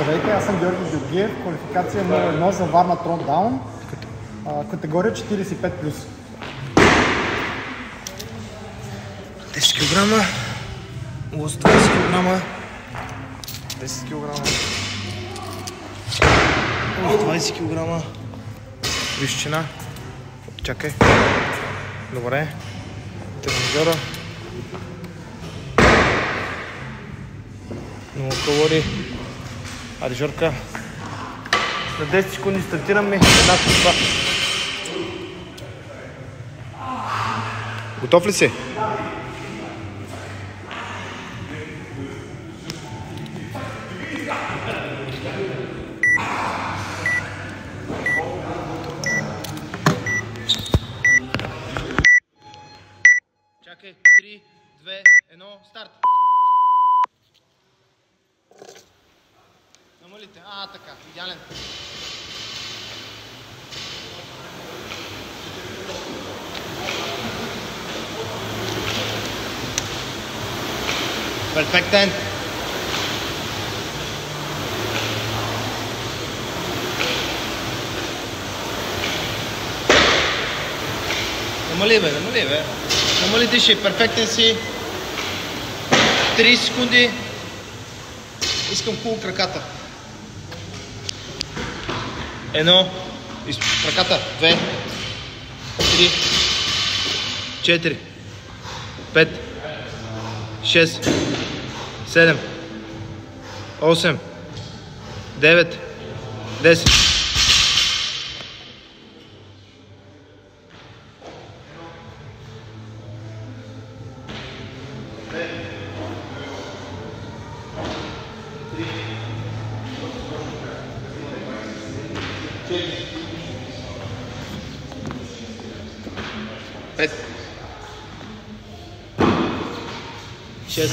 Здравейте, аз съм Георги Георгиев, квалификация 01 за Варна Трондаун, категория 45+. 10 кг, лоз 20 кг, 10 кг, лоз 20 кг, височина, чакай, добре, тренажера, 0 калории, айде Жорка, на 10 секунди стартираме, една часа. Готов ли си? Чакай, 3, 2, 1, старт! Намалите, така, идеален. Перфектен! Намали бе, намали бе. Намали диши, перфектен си. 30 секунди. Искам хубаво краката. 1, краката, 2, 3, 4, 5, 6, 7, 8, 9, 10. Пет, 6,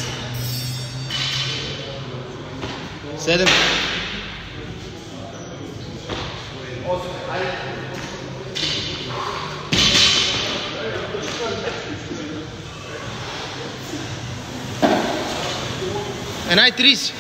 7, 8, една и 30.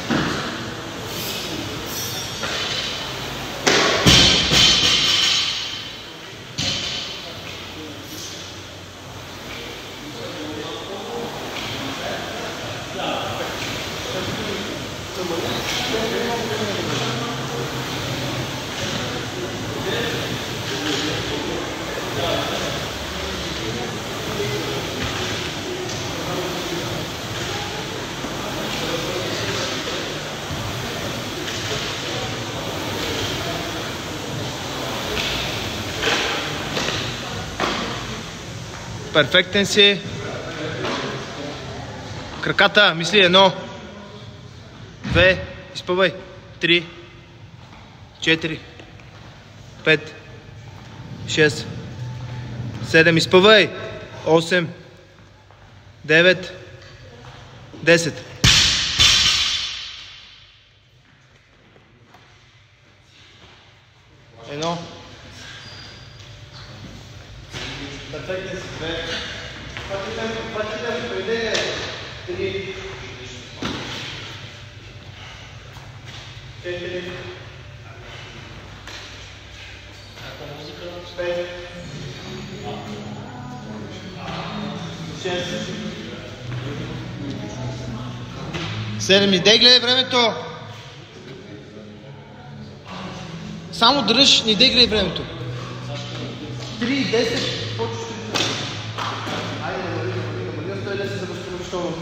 Перфектен си. Краката, мисли 1, 2, изпъвай, 3, 4, 5, 6, 7, изпъвай, 8, 9, 10. Едно. Перфектен си, 2. Пачите поведение. 3. 4. 5. 6. 7. Иде, гледай времето. Само дръж, не иде, гледай времето. 3, 10.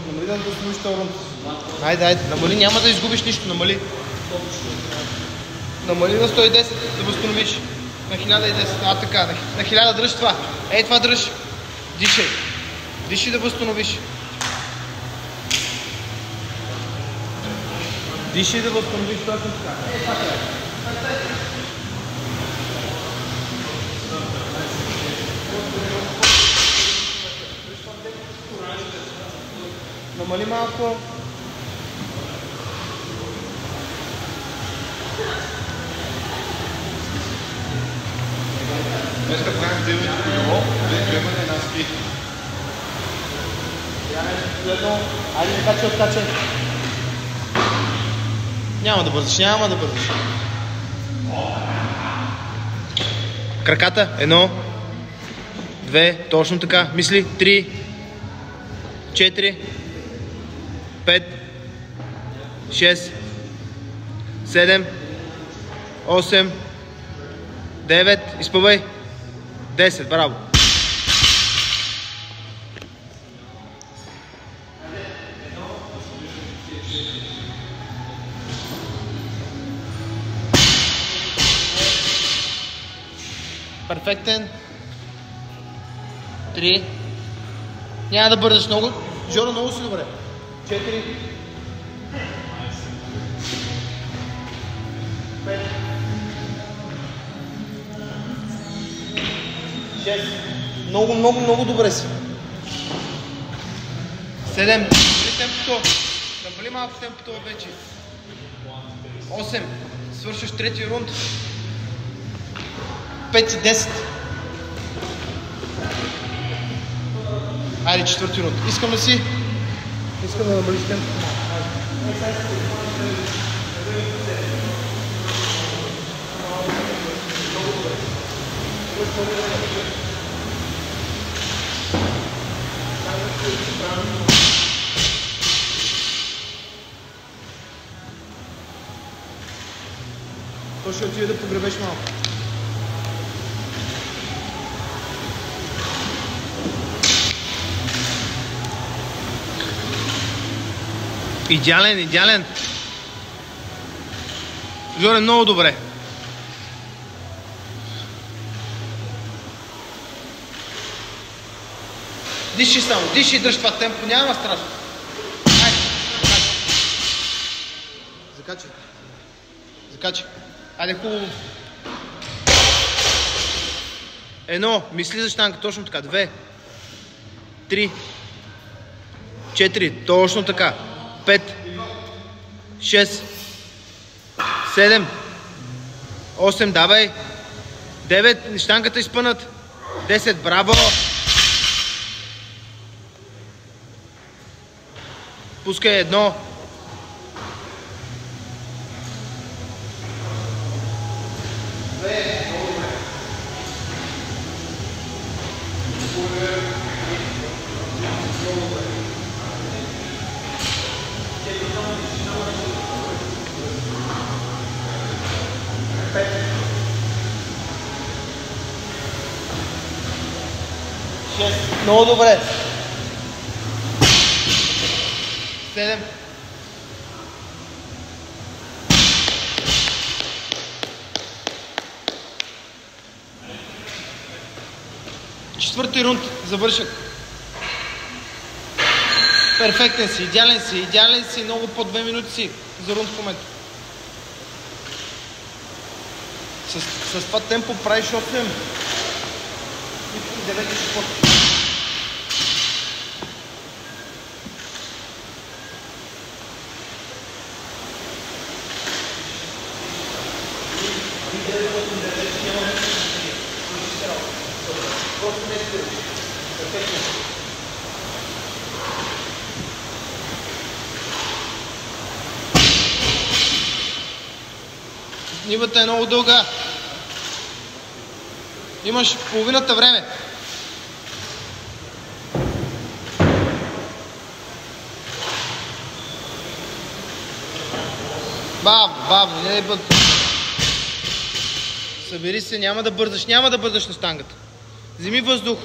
Намали да възстановиш този рунд. Айде, намали, няма да изгубиш нищо, намали. Намали на 110 да възстановиш. На 1010, така, на 1000 дръж това. Ей, това дръж. Дишай. Дишай да възстановиш. Дишай да възстановиш точно така. Ей, това е. Намали малко. Днес да правим дивното колело, приемане една спи. Айде, откачай. Няма да бързаш, няма да бързаш. Краката, 1, 2, точно така. Мисли, 3, 4, 5, 6, 7, 8, 9, изпъвай, 10, браво. Перфектен. 3. Няма да бързаш много. Жоро, много си добре. 4. 5. 6. Много добре си. 7. Намали темпото. Намали малко темпото вече. 8. Свършваш трети рунд. 5 и 10. Айде, четвърти рунд. Искам да намалиш темпото. То ще отиде да погребеш малко. Идеален. Жоре, много добре. Диши само, диши и дръж това темпо, няма страшно. Айде, закачай. Айде, хубаво. 1, мисли за щанка, точно така. 2, 3, 4, точно така. 5, 6, 7, 8, давай. 9, щанката изпънат. 10, браво. Пускай 1. Много добре. 7. Четвърти рунд, завършък. Перфектен си, идеален си, много по 2 минути си за рунд в момента. С това темпо правиш 8 и 9 спорт. Нивата е много дълга. Имаш половината време. Бавно, не бъд. Събери се, няма да бързаш на штангата. Вземи въздух.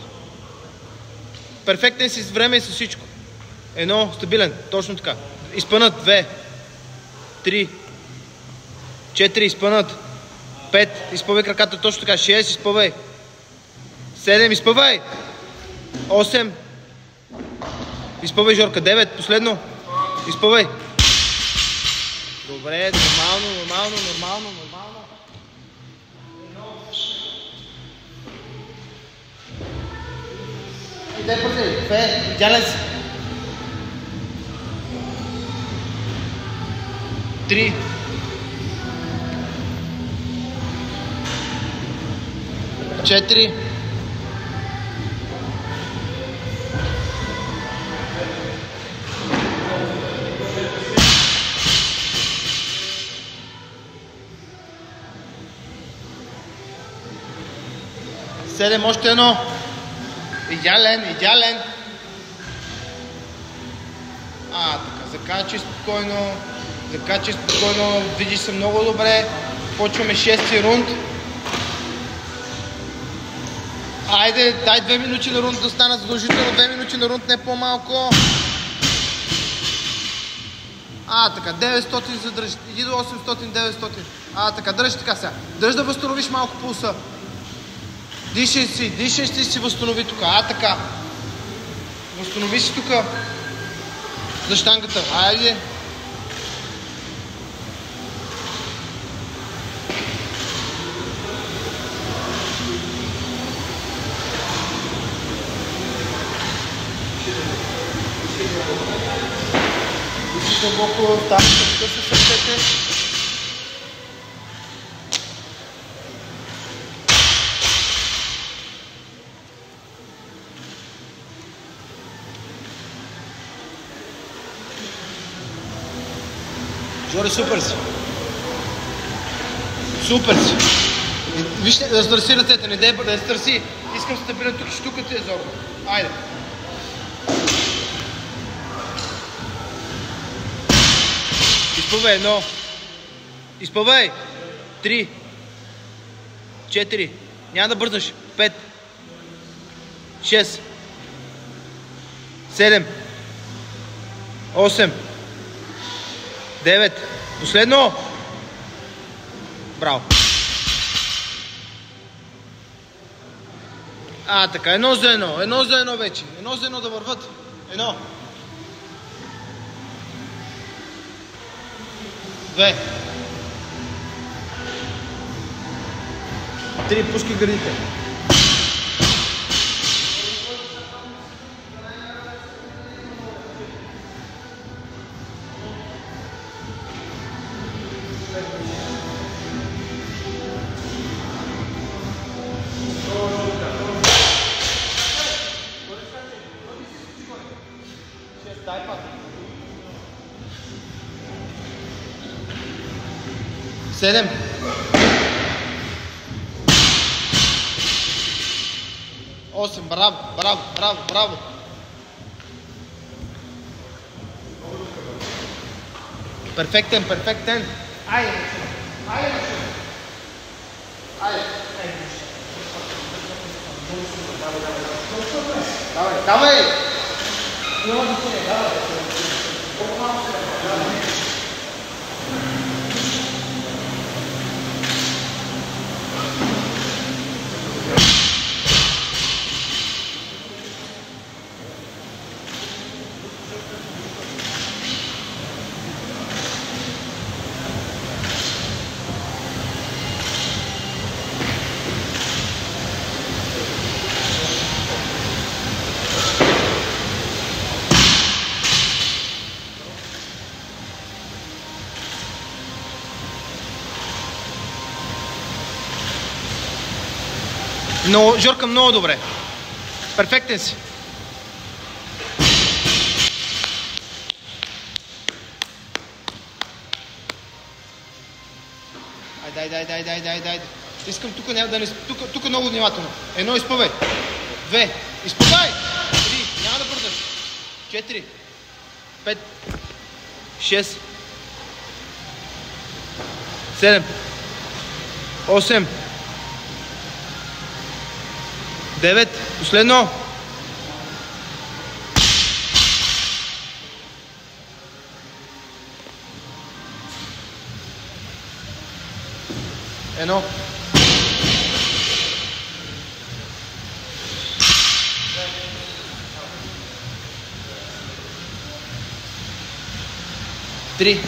Перфектен си с време и с всичко. 1, стабилен, точно така. Изпънат, 2, 3, 4, изпънат, 5, изпъвай краката точно така, 6, изпъвай, 7, изпъвай, 8, изпъвай Жорка, 9, последно, изпъвай. Добре, нормално. Иде първи, идеален си. 3, 4, 5, 7, още едно. Идеален. Така, закачай спокойно, движиш се много добре. Почваме 6-ти рунд. Айде, дай 2 минути на рунд да стана задължително, 2 минути на рунд, не по-малко. Така, 900 задръж, иди до 800, 900. Така, дръж така сега. Дръж да възстановиш малко пулса. Дишай си възстанови тук. Така. Възстанови си тук за щангата. Айде. Дълбоко там се сърцете. Жори, супер си. Вижте, да стърси ръцете, не дай да стърси. Искам стабилен тук, штуката е зорно. Айде. Изпълвай 1. Изпълвай 3. 4. Няма да бързаш. 5. 6. 7. 8. 9. Последно. Браво. Така, 1 за 1. 1 за 1 вече. 1 за 1 да върват. 1. 2. 3. Пускай гърдите. 7. 8. Браво. Перфектен. Айде. Давай. Но Жорка много добре. Перфектен си. Айде. Искам тук да не... Тук много внимателно. 1, изпъвай. 2, изпъвай. 3, няма да бързаш. 4, 5, 6, 7, 8, 9, последно. Едно. Три.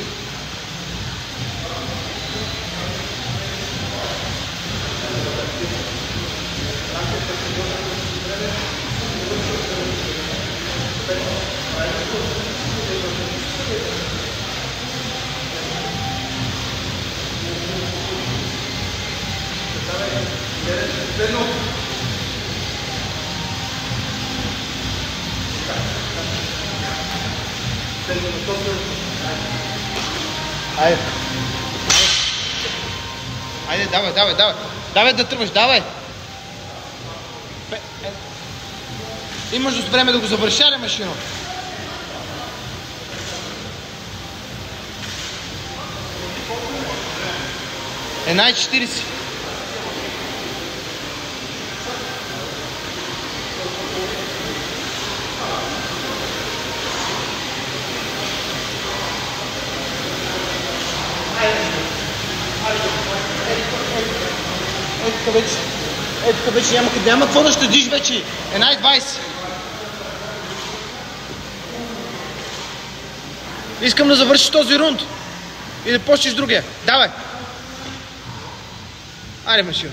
Айде, давай. Давай да тръгваш, давай. Имаш време да го завърша, ли, машино? Една и 40. Ето вече няма какво да щадиш вече. Една и 20. Искам да завършиш този рунд. И да почнеш другия. Давай. Айде, машина.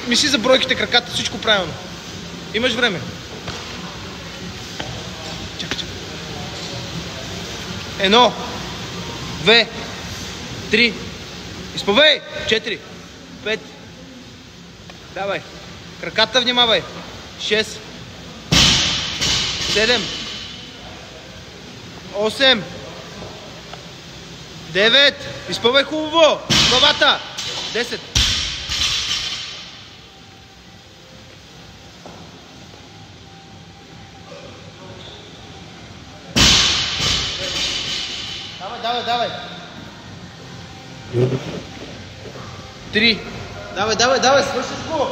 Мисли за бройките, краката, всичко правилно. Имаш време. Чакай. 1, 2, 3. Изповей. 4, 5. Давай. Краката внимавай. 6, 7, 8, 9. Изпълвай хубаво. Главата. 10. Давай. 3. Давай, свършиш го.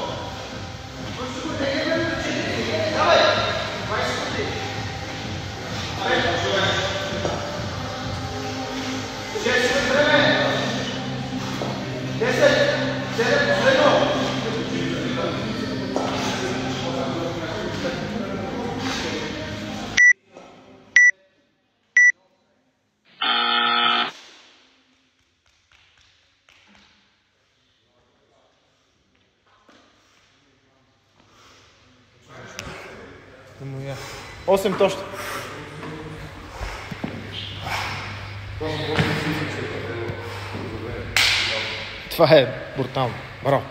Давай. 6 време. 10, 7, последно. Моя. 8 точно. Това е брутално. Браво.